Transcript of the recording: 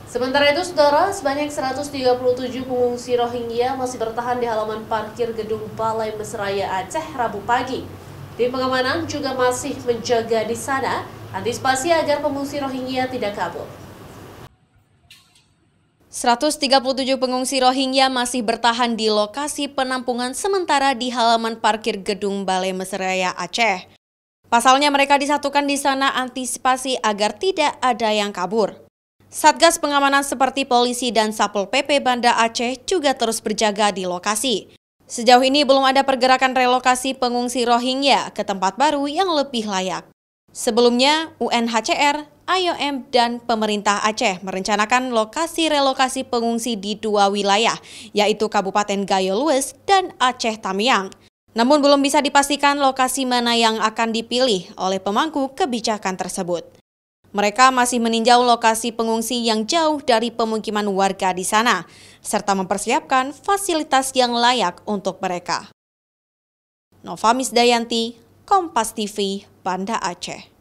Sementara itu, saudara, sebanyak 137 pengungsi Rohingya masih bertahan di halaman parkir gedung Balai Mesraya Aceh Rabu pagi. Tim pengamanan juga masih menjaga di sana, antisipasi agar pengungsi Rohingya tidak kabur. 137 pengungsi Rohingya masih bertahan di lokasi penampungan sementara di halaman parkir gedung Balai Mesraya Aceh. Pasalnya mereka disatukan di sana antisipasi agar tidak ada yang kabur. Satgas pengamanan seperti polisi dan Satpol PP Banda Aceh juga terus berjaga di lokasi. Sejauh ini belum ada pergerakan relokasi pengungsi Rohingya ke tempat baru yang lebih layak. Sebelumnya, UNHCR, IOM, dan pemerintah Aceh merencanakan lokasi relokasi pengungsi di dua wilayah, yaitu Kabupaten Gayo Lues dan Aceh Tamiang. Namun belum bisa dipastikan lokasi mana yang akan dipilih oleh pemangku kebijakan tersebut. Mereka masih meninjau lokasi pengungsi yang jauh dari pemukiman warga di sana, serta mempersiapkan fasilitas yang layak untuk mereka. Nova Misdayanti, Kompas TV, Banda Aceh.